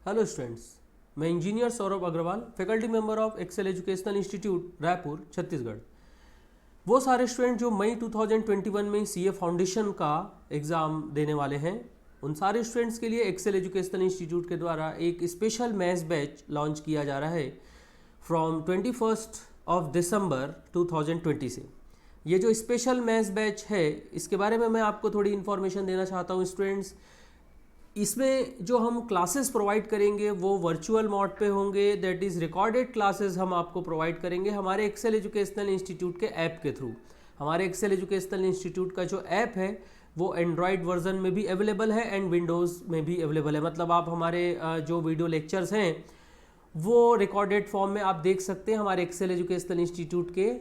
Hello students, मैं engineer Saurabh Agarwal, faculty member of Excel Educational Institute Raipur Chhattisgarh. वो सारे स्टूडेंट जो मई 2021 में सीए फाउंडेशन का एग्ज़ाम देने वाले हैं, उन सारे स्टूडेंट्स के लिए एक्सेल एजुकेशनल इंस्टीट्यूट के द्वारा एक स्पेशल मैथ्स बैच लॉन्च किया जा रहा है फ्रॉम 21 ऑफ दिसंबर 2020 से। ये जो स्पेशल मैथ्स बैच है, इसके बारे में मैं आपको थोड़ी इन्फॉर्मेशन देना चाहता हूँ स्टूडेंट्स। इसमें जो हम क्लासेस प्रोवाइड करेंगे वो वर्चुअल मोड पे होंगे, दैट इज़ रिकॉर्डेड क्लासेस हम आपको प्रोवाइड करेंगे हमारे एक्सेल एजुकेशनल इंस्टीट्यूट के ऐप के थ्रू। हमारे एक्सेल एजुकेशनल इंस्टीट्यूट का जो ऐप है वो एंड्रॉयड वर्जन में भी अवेलेबल है एंड विंडोज़ में भी अवेलेबल है। मतलब आप हमारे जो वीडियो लेक्चर्स हैं वो रिकॉर्डेड फॉर्म में आप देख सकते हैं हमारे एक्सेल एजुकेशनल इंस्टीट्यूट के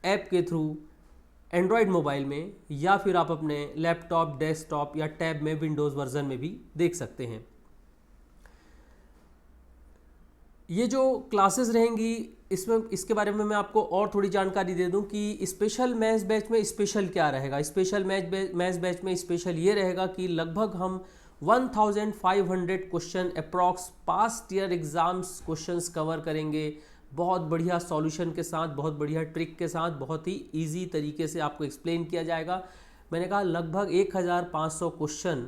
ऐप के थ्रू, एंड्रॉयड मोबाइल में, या फिर आप अपने लैपटॉप, डेस्कटॉप या टैब में विंडोज़ वर्जन में भी देख सकते हैं। ये जो क्लासेस रहेंगी इसके बारे में मैं आपको और थोड़ी जानकारी दे दूं कि स्पेशल मैथ्स बैच में स्पेशल क्या रहेगा। स्पेशल मैथ्स बैच में स्पेशल ये रहेगा कि लगभग हम 1500 question approx past year exams questions cover करेंगे, बहुत बढ़िया सॉल्यूशन के साथ, बहुत बढ़िया ट्रिक के साथ, बहुत ही इजी तरीके से आपको एक्सप्लेन किया जाएगा। मैंने कहा लगभग 1500 question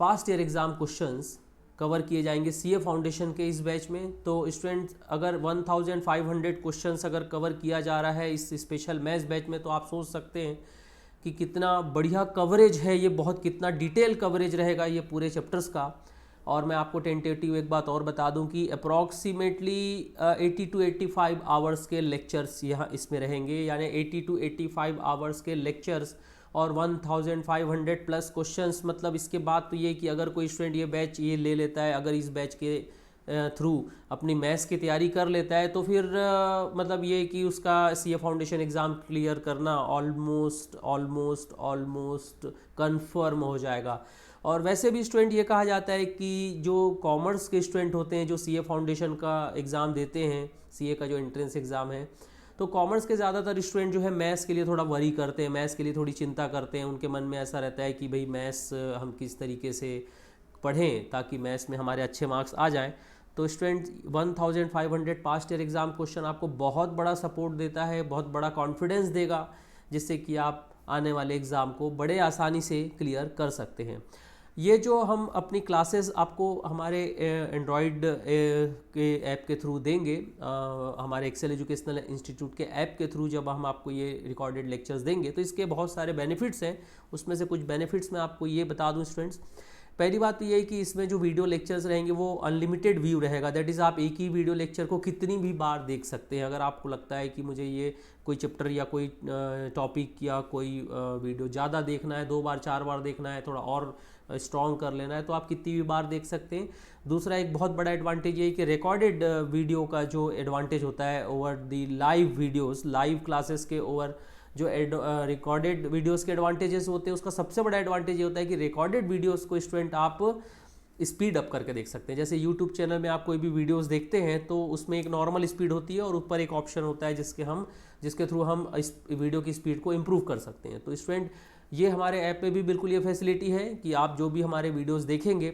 past year exam questions cover किए जाएंगे सीए फाउंडेशन के इस बैच में। तो स्टूडेंट, अगर 1500 क्वेश्चंस अगर कवर किया जा रहा है इस स्पेशल मैथ्स बैच में, तो आप सोच सकते हैं कि कितना बढ़िया कवरेज है ये, बहुत कितना डिटेल कवरेज रहेगा ये पूरे चैप्टर्स का। और मैं आपको टेंटेटिव एक बात और बता दूं कि अप्रॉक्सीमेटली 80 to 85 आवर्स के लेक्चर्स यहाँ इसमें रहेंगे, यानी 80 to 85 आवर्स के लेक्चर्स और 1500 प्लस क्वेश्चंस। मतलब इसके बाद तो ये कि अगर कोई स्टूडेंट ये बैच ये ले लेता है, अगर इस बैच के थ्रू अपनी मैथ्स की तैयारी कर लेता है, तो फिर मतलब ये कि उसका सीए फाउंडेशन एग्ज़ाम क्लियर करना ऑलमोस्ट ऑलमोस्ट ऑलमोस्ट कन्फर्म हो जाएगा। और वैसे भी स्टूडेंट, ये कहा जाता है कि जो कॉमर्स के स्टूडेंट होते हैं जो सीए फाउंडेशन का एग्ज़ाम देते हैं, सीए का जो एंट्रेंस एग्ज़ाम है, तो कॉमर्स के ज़्यादातर स्टूडेंट जो है मैथ्स के लिए थोड़ा वरी करते हैं, मैथ्स के लिए थोड़ी चिंता करते हैं। उनके मन में ऐसा रहता है कि भाई मैथ्स हम किस तरीके से पढ़ें ताकि मैथ्स में हमारे अच्छे मार्क्स आ जाएं। तो student 1500 past year exam question आपको बहुत बड़ा सपोर्ट देता है, बहुत बड़ा कॉन्फिडेंस देगा, जिससे कि आप आने वाले एग्ज़ाम को बड़े आसानी से क्लियर कर सकते हैं। ये जो हम अपनी क्लासेस आपको हमारे एंड्रॉयड के ऐप के थ्रू देंगे, हमारे एक्सेल एजुकेशनल इंस्टीट्यूट के ऐप के थ्रू जब हम आपको ये रिकॉर्डेड लेक्चर्स देंगे, तो इसके बहुत सारे बेनिफिट्स हैं। उसमें से कुछ बेनिफिट्स मैं आपको ये बता दूं स्टूडेंट्स। पहली बात तो ये है कि इसमें जो वीडियो लेक्चर्स रहेंगे वो अनलिमिटेड व्यू रहेगा, दैट इज़ आप एक ही वीडियो लेक्चर को कितनी भी बार देख सकते हैं। अगर आपको लगता है कि मुझे ये कोई चैप्टर या कोई टॉपिक या कोई वीडियो ज़्यादा देखना है, 2 बार 4 बार देखना है, थोड़ा और स्ट्रॉन्ग कर लेना है, तो आप कितनी भी बार देख सकते हैं। दूसरा एक बहुत बड़ा एडवांटेज ये है कि रिकॉर्डेड वीडियो का जो एडवांटेज होता है over the live videos, live classes के ओवर जो रिकॉर्डेड वीडियोस के एडवांटेजेस होते हैं, उसका सबसे बड़ा एडवांटेज ये होता है कि रिकॉर्डेड वीडियोस को स्टूडेंट आप स्पीड अप करके देख सकते हैं। जैसे यूट्यूब चैनल में आप कोई भी वीडियोस देखते हैं तो उसमें एक नॉर्मल स्पीड होती है और ऊपर एक ऑप्शन होता है जिसके थ्रू हम इस वीडियो की स्पीड को इम्प्रूव कर सकते हैं। तो स्टूडेंट, ये हमारे ऐप पे भी बिल्कुल ये फैसिलिटी है कि आप जो भी हमारे वीडियोस देखेंगे,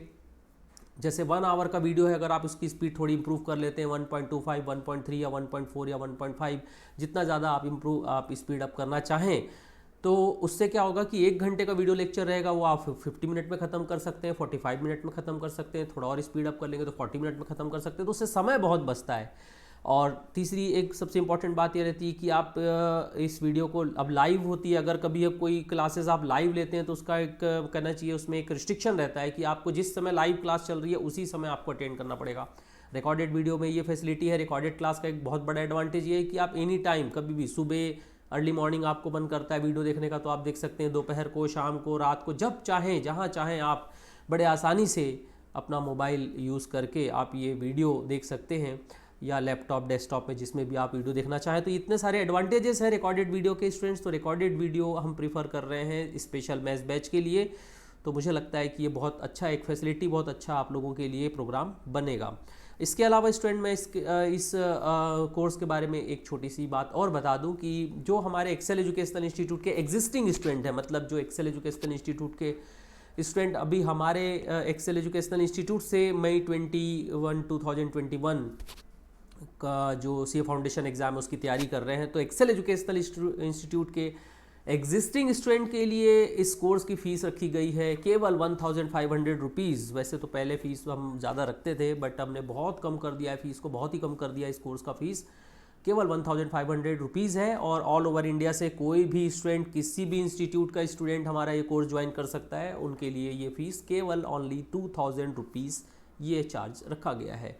जैसे 1 आवर का वीडियो है, अगर आप उसकी स्पीड थोड़ी इंप्रूव कर लेते हैं 1.25, 1.3 या 1.4 या 1.5, जितना ज़्यादा आप स्पीड अप करना चाहें, तो उससे क्या होगा कि 1 घंटे का वीडियो लेक्चर रहेगा वो आप 50 मिनट में ख़त्म कर सकते हैं, 45 मिनट में ख़त्म कर सकते हैं, थोड़ा और स्पीड अप कर लेंगे तो 40 मिनट में ख़त्म कर सकते हैं। तो उससे समय बहुत बचता है। और तीसरी एक सबसे इंपॉर्टेंट बात ये रहती है कि आप इस वीडियो को, अब लाइव होती है, अगर कभी अब कोई क्लासेस आप लाइव लेते हैं तो उसका एक कहना चाहिए उसमें एक रिस्ट्रिक्शन रहता है कि आपको जिस समय लाइव क्लास चल रही है उसी समय आपको अटेंड करना पड़ेगा। रिकॉर्डेड वीडियो में ये फैसिलिटी है। रिकॉर्डेड क्लास का एक बहुत बड़ा एडवांटेज ये है कि आप एनी टाइम, कभी भी, सुबह अर्ली मॉर्निंग आपको मन करता है वीडियो देखने का तो आप देख सकते हैं, दोपहर को, शाम को, रात को, जब चाहें जहाँ चाहें आप बड़े आसानी से अपना मोबाइल यूज़ करके आप ये वीडियो देख सकते हैं, या लैपटॉप, डेस्कटॉप में, जिसमें भी आप वीडियो देखना चाहें। तो इतने सारे एडवांटेजेस हैं रिकॉर्डेड वीडियो के स्टूडेंट्स। तो रिकॉर्डेड वीडियो हम प्रीफर कर रहे हैं स्पेशल मैथ्स बैच के लिए। तो मुझे लगता है कि ये बहुत अच्छा एक फैसिलिटी, बहुत अच्छा आप लोगों के लिए प्रोग्राम बनेगा। इसके अलावा स्टूडेंट, मैं इस कोर्स के बारे में एक छोटी सी बात और बता दूं कि जो हमारे एक्सेल एजुकेशनल इंस्टीट्यूट के एग्जिस्टिंग स्टूडेंट हैं, मतलब जो एक्सेल एजुकेशनल इंस्टीट्यूट के स्टूडेंट अभी हमारे एक्सेल एजुकेशनल इंस्टीट्यूट से मई 2021 का जो सीए फाउंडेशन एग्ज़ाम है उसकी तैयारी कर रहे हैं, तो एक्सेल एजुकेशनल इंस्टीट्यूट के एग्जिस्टिंग स्टूडेंट के लिए इस कोर्स की फ़ीस रखी गई है केवल 1500 रुपीज़। वैसे तो पहले फ़ीस हम ज़्यादा रखते थे, बट हमने बहुत कम कर दिया है फ़ीस को, बहुत ही कम कर दिया है इस कोर्स का फ़ीस। केवल 1500 रुपीज़ है और ऑल ओवर इंडिया से कोई भी स्टूडेंट, किसी भी इंस्टीट्यूट का स्टूडेंट हमारा ये कोर्स ज्वाइन कर सकता है। उनके लिए ये फ़ीस केवल ओनली 2000 रुपीज़ ये चार्ज रखा गया है।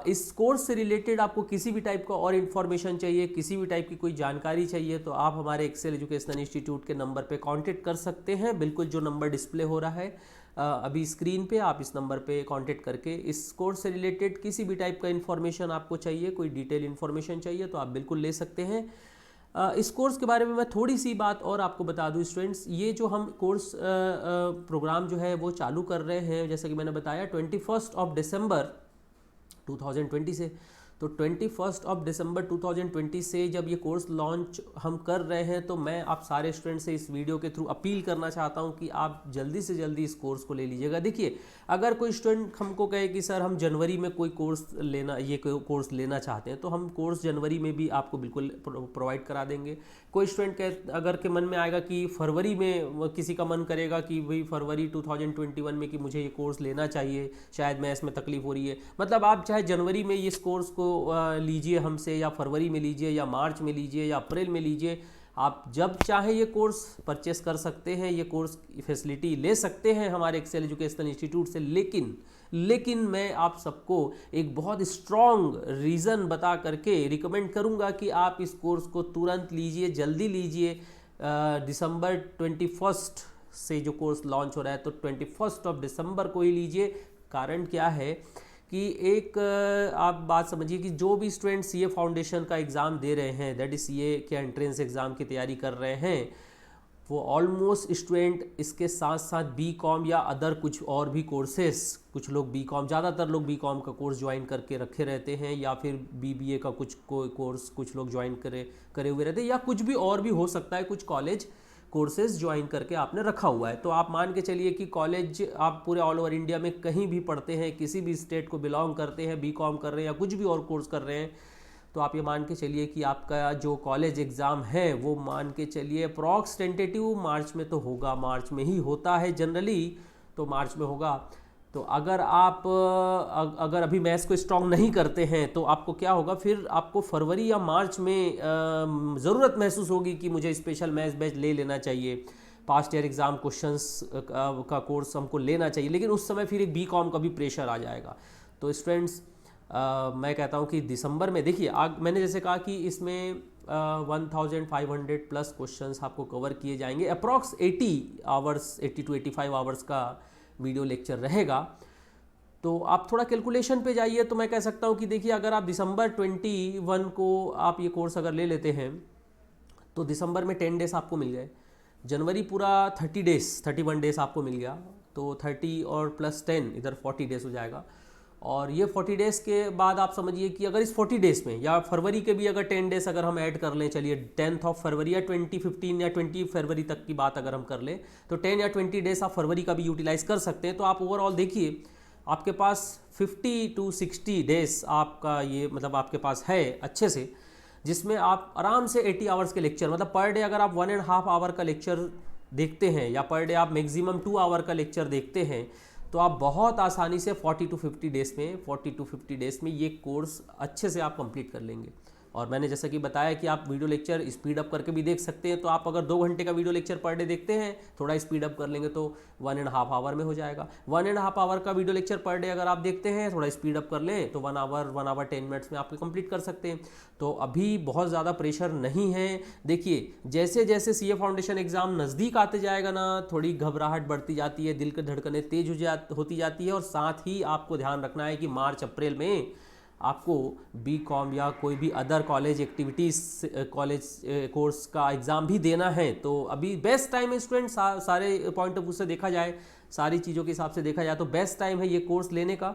इस कोर्स से रिलेटेड आपको किसी भी टाइप का और इन्फॉर्मेशन चाहिए, किसी भी टाइप की कोई जानकारी चाहिए, तो आप हमारे एक्सेल एजुकेशनल इंस्टीट्यूट के नंबर पे कांटेक्ट कर सकते हैं। बिल्कुल जो नंबर डिस्प्ले हो रहा है अभी स्क्रीन पे, आप इस नंबर पे कांटेक्ट करके इस कोर्स से रिलेटेड किसी भी टाइप का इन्फॉर्मेशन आपको चाहिए, कोई डिटेल इन्फॉर्मेशन चाहिए, तो आप बिल्कुल ले सकते हैं। इस कोर्स के बारे में मैं थोड़ी सी बात और आपको बता दूं स्टूडेंट्स, ये जो हम कोर्स प्रोग्राम जो है वो चालू कर रहे हैं, जैसा कि मैंने बताया 21 दिसंबर 2020 से। तो 21 दिसंबर 2020 से जब ये कोर्स लॉन्च हम कर रहे हैं, तो मैं आप सारे स्टूडेंट से इस वीडियो के थ्रू अपील करना चाहता हूं कि आप जल्दी से जल्दी इस कोर्स को ले लीजिएगा। देखिए, अगर कोई स्टूडेंट हमको कहे कि सर हम जनवरी में कोई कोर्स लेना चाहते हैं, तो हम कोर्स जनवरी में भी आपको बिल्कुल प्रोवाइड करा देंगे। कोई स्टूडेंट अगर के मन में आएगा कि फरवरी में, किसी का मन करेगा कि भाई फरवरी 2021 में कि मुझे ये कोर्स लेना चाहिए, शायद मैं इसमें तकलीफ हो रही है, मतलब आप चाहे जनवरी में इस कोर्स को लीजिए हमसे, या फरवरी में लीजिए, या मार्च में लीजिए, या अप्रैल में लीजिए, आप जब चाहे ये कोर्स परचेस कर सकते हैं, ये कोर्स फैसिलिटी ले सकते हैं हमारे एक्सेल एजुकेशनल इंस्टीट्यूट से। लेकिन मैं आप सबको एक बहुत स्ट्रॉन्ग रीज़न बता करके रिकमेंड करूंगा कि आप इस कोर्स को तुरंत लीजिए, जल्दी लीजिए। दिसंबर 21 से जो कोर्स लॉन्च हो रहा है, तो 21 दिसंबर को ही लीजिए। कारण क्या है कि एक आप बात समझिए कि जो भी स्टूडेंट सीए फाउंडेशन का एग्ज़ाम दे रहे हैं, दैट इज सीए के एंट्रेंस एग्ज़ाम की तैयारी कर रहे हैं, वो ऑलमोस्ट स्टूडेंट इसके साथ साथ बीकॉम या अदर कुछ और भी कोर्सेस, कुछ लोग बीकॉम, ज़्यादातर लोग बीकॉम का कोर्स ज्वाइन करके रखे रहते हैं, या फिर बीबीए का कुछ कोर्स कुछ लोग ज्वाइन करे हुए रहते हैं, या कुछ भी और भी हो सकता है, कुछ कॉलेज कोर्सेज ज्वाइन करके आपने रखा हुआ है। तो आप मान के चलिए कि कॉलेज आप पूरे ऑल ओवर इंडिया में कहीं भी पढ़ते हैं, किसी भी स्टेट को बिलोंग करते हैं, बीकॉम कर रहे हैं या कुछ भी और कोर्स कर रहे हैं, तो आप ये मान के चलिए कि आपका जो कॉलेज एग्ज़ाम है वो मान के चलिए अप्रॉक्स टेंटेटिव मार्च में तो होगा, मार्च में ही होता है जनरली, तो मार्च में होगा। तो अगर आप अगर अभी मैथ्स को स्ट्रॉन्ग नहीं करते हैं, तो आपको क्या होगा, फिर आपको फरवरी या मार्च में ज़रूरत महसूस होगी कि मुझे स्पेशल मैथ्स बैच ले लेना चाहिए, पास्ट ईयर एग्ज़ाम क्वेश्चंस का कोर्स हमको लेना चाहिए, लेकिन उस समय फिर एक बीकॉम का भी प्रेशर आ जाएगा। तो स्टूडेंट्स, मैं कहता हूँ कि दिसंबर में देखिए, मैंने जैसे कहा कि इसमें 1500 प्लस क्वेश्चंस आपको कवर किए जाएंगे, अप्रॉक्स 80 to 85 आवर्स का वीडियो लेक्चर रहेगा। तो आप थोड़ा कैलकुलेशन पे जाइए, तो मैं कह सकता हूँ कि देखिए, अगर आप दिसंबर 21 को आप ये कोर्स अगर ले लेते हैं, तो दिसंबर में 10 डेज आपको मिल गए, जनवरी पूरा 31 डेज आपको मिल गया, तो 30 और प्लस 10 इधर 40 डेज हो जाएगा। और ये 40 डेज़ के बाद आप समझिए कि अगर इस 40 डेज़ में, या फरवरी के भी अगर 10 डेज़ अगर हम ऐड कर लें, चलिए 10 फरवरी या 15 या 20 फरवरी तक की बात अगर हम कर लें, तो 10 या 20 डेज़ आप फरवरी का भी यूटिलाइज़ कर सकते हैं। तो आप ओवरऑल देखिए, आपके पास 50 to 60 डेज़ आपका ये मतलब आपके पास है अच्छे से, जिसमें आप आराम से 80 आवर्स के लेक्चर, मतलब पर डे अगर आप 1.5 आवर का लेक्चर देखते हैं, या पर डे आप मैक्सिमम 2 आवर का लेक्चर देखते हैं, तो आप बहुत आसानी से 40 to 50 डेज़ में ये कोर्स अच्छे से आप कंप्लीट कर लेंगे। और मैंने जैसा कि बताया कि आप वीडियो लेक्चर स्पीड अप करके भी देख सकते हैं, तो आप अगर 2 घंटे का वीडियो लेक्चर पर डे देखते हैं, थोड़ा स्पीड अप कर लेंगे तो 1.5 आवर में हो जाएगा। 1.5 आवर का वीडियो लेक्चर पर डे अगर आप देखते हैं, थोड़ा स्पीड अप कर लें, तो 1 आवर 10 मिनट्स में आप कंप्लीट कर सकते हैं। तो अभी बहुत ज़्यादा प्रेशर नहीं है। देखिए, जैसे जैसे सीए फाउंडेशन एग्ज़ाम नज़दीक आते जाएगा ना, थोड़ी घबराहट बढ़ती जाती है, दिल की धड़कनें तेज होती जाती है, और साथ ही आपको ध्यान रखना है कि मार्च अप्रैल में आपको बीकॉम या कोई भी अदर कॉलेज कोर्स का एग्ज़ाम भी देना है। तो अभी बेस्ट टाइम है स्टूडेंट, सारे पॉइंट ऑफ व्यू से देखा जाए, सारी चीज़ों के हिसाब से देखा जाए तो बेस्ट टाइम है ये कोर्स लेने का।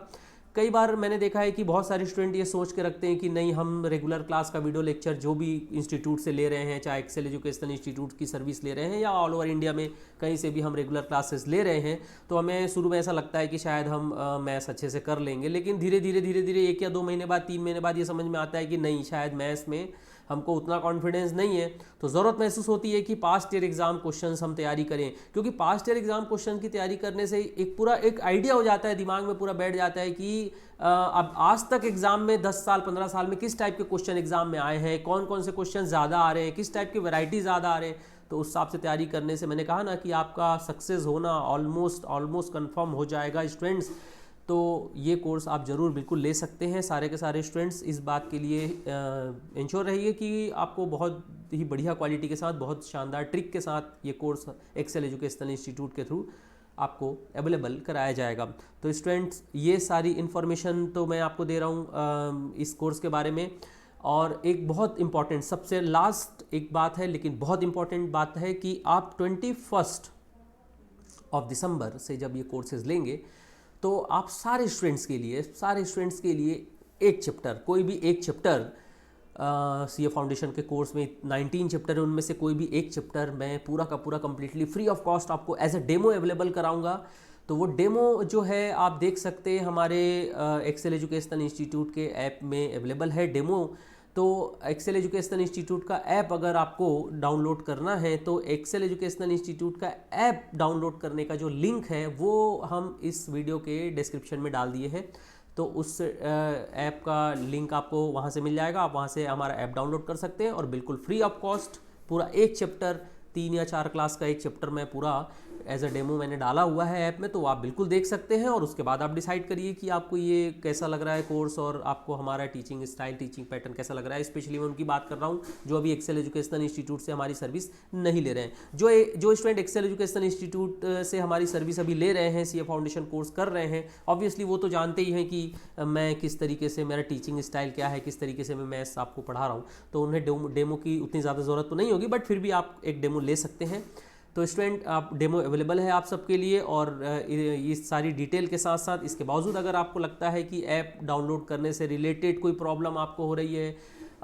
कई बार मैंने देखा है कि बहुत सारे स्टूडेंट ये सोच के रखते हैं कि नहीं, हम रेगुलर क्लास का वीडियो लेक्चर जो भी इंस्टीट्यूट से ले रहे हैं, चाहे एक्सेल एजुकेशनल इंस्टीट्यूट की सर्विस ले रहे हैं या ऑल ओवर इंडिया में कहीं से भी हम रेगुलर क्लासेस ले रहे हैं, तो हमें शुरू में ऐसा लगता है कि शायद हम मैथ्स अच्छे से कर लेंगे, लेकिन धीरे धीरे 1 या 2 महीने बाद, 3 महीने बाद ये समझ में आता है कि नहीं, शायद मैथ्स में हमको उतना कॉन्फिडेंस नहीं है। तो ज़रूरत महसूस होती है कि पास्ट ईयर एग्ज़ाम क्वेश्चंस हम तैयारी करें, क्योंकि पास्ट ईयर एग्ज़ाम क्वेश्चन की तैयारी करने से एक आइडिया हो जाता है, दिमाग में पूरा बैठ जाता है कि अब आज तक एग्ज़ाम में 10 साल 15 साल में किस टाइप के क्वेश्चन एग्ज़ाम में आए हैं, कौन कौन से क्वेश्चन ज़्यादा आ रहे हैं, किस टाइप की वैरायटी ज़्यादा आ रहे हैं। तो उस हिसाब से तैयारी करने से मैंने कहा ना कि आपका सक्सेस होना ऑलमोस्ट कंफर्म हो जाएगा स्टूडेंट्स। तो ये कोर्स आप ज़रूर बिल्कुल ले सकते हैं। सारे के सारे स्टूडेंट्स इस बात के लिए इंश्योर रहिए कि आपको बहुत ही बढ़िया क्वालिटी के साथ, बहुत शानदार ट्रिक के साथ ये कोर्स एक्सेल एजुकेशनल इंस्टीट्यूट के थ्रू आपको अवेलेबल कराया जाएगा। तो स्टूडेंट्स, ये सारी इन्फॉर्मेशन तो मैं आपको दे रहा हूँ इस कोर्स के बारे में। और एक बहुत इंपॉर्टेंट, सबसे लास्ट एक बात है, लेकिन बहुत इंपॉर्टेंट बात है कि आप 21 दिसंबर से जब ये कोर्सेज लेंगे तो आप सारे स्टूडेंट्स के लिए एक चैप्टर, कोई भी एक चैप्टर, सीए फाउंडेशन के कोर्स में 19 चैप्टर है, उनमें से कोई भी एक चैप्टर मैं पूरा का पूरा कम्प्लीटली फ्री ऑफ कॉस्ट आपको एज अ डेमो अवेलेबल कराऊंगा। तो वो डेमो जो है आप देख सकते हैं हमारे एक्सेल एजुकेशनल इंस्टीट्यूट के ऐप में अवेलेबल है डेमो। तो एक्सेल एजुकेशनल इंस्टीट्यूट का ऐप अगर आपको डाउनलोड करना है तो एक्सेल एजुकेशनल इंस्टीट्यूट का ऐप डाउनलोड करने का जो लिंक है वो हम इस वीडियो के डिस्क्रिप्शन में डाल दिए हैं। तो उस ऐप का लिंक आपको वहाँ से मिल जाएगा, आप वहाँ से हमारा ऐप डाउनलोड कर सकते हैं और बिल्कुल फ्री ऑफ कॉस्ट पूरा एक चैप्टर, 3 या 4 क्लास का एक चैप्टर मैं पूरा एज अ डेमो मैंने डाला हुआ है ऐप में, तो आप बिल्कुल देख सकते हैं। और उसके बाद आप डिसाइड करिए कि आपको ये कैसा लग रहा है कोर्स और आपको हमारा टीचिंग स्टाइल, टीचिंग पैटर्न कैसा लग रहा है। स्पेशली मैं उनकी बात कर रहा हूँ जो अभी एक्सेल एजुकेशनल इंस्टीट्यूट से हमारी सर्विस नहीं ले रहे हैं। जो स्टूडेंट एक्सेल एजुकेशनल इंस्टीट्यूट से हमारी सर्विस अभी ले रहे हैं, सीए फाउंडेशन कोर्स कर रहे हैं, ऑब्वियसली वो तो जानते ही हैं कि मैं किस तरीके से, मेरा टीचिंग स्टाइल क्या है, किस तरीके से मैं मैथ्स आपको पढ़ा रहा हूँ। तो उन्हें डेमो की उतनी ज़्यादा ज़रूरत तो नहीं होगी, बट फिर भी आप एक डेमो ले सकते हैं। तो स्टूडेंट, आप डेमो अवेलेबल है आप सबके लिए। और इस सारी डिटेल के साथ साथ इसके बावजूद अगर आपको लगता है कि ऐप डाउनलोड करने से रिलेटेड कोई प्रॉब्लम आपको हो रही है,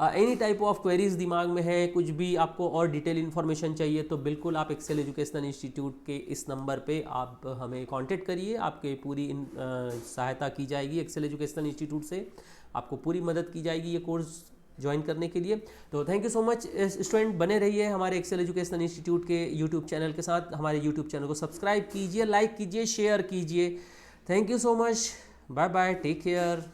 एनी टाइप ऑफ क्वेरीज दिमाग में है, कुछ भी आपको और डिटेल इन्फॉर्मेशन चाहिए, तो बिल्कुल आप एक्सेल एजुकेशनल इंस्टीट्यूट के इस नंबर पे आप हमें कांटेक्ट करिए। आपके पूरी सहायता की जाएगी एक्सेल एजुकेशनल इंस्टीट्यूट से, आपको पूरी मदद की जाएगी ये कोर्स ज्वाइन करने के लिए। तो thank you so much student, बने रहिए हमारे एक्सेल एजुकेशनल इंस्टीट्यूट के यूट्यूब चैनल के साथ। हमारे यूट्यूब चैनल को सब्सक्राइब कीजिए, लाइक कीजिए, शेयर कीजिए। Thank you so much, bye bye, take care.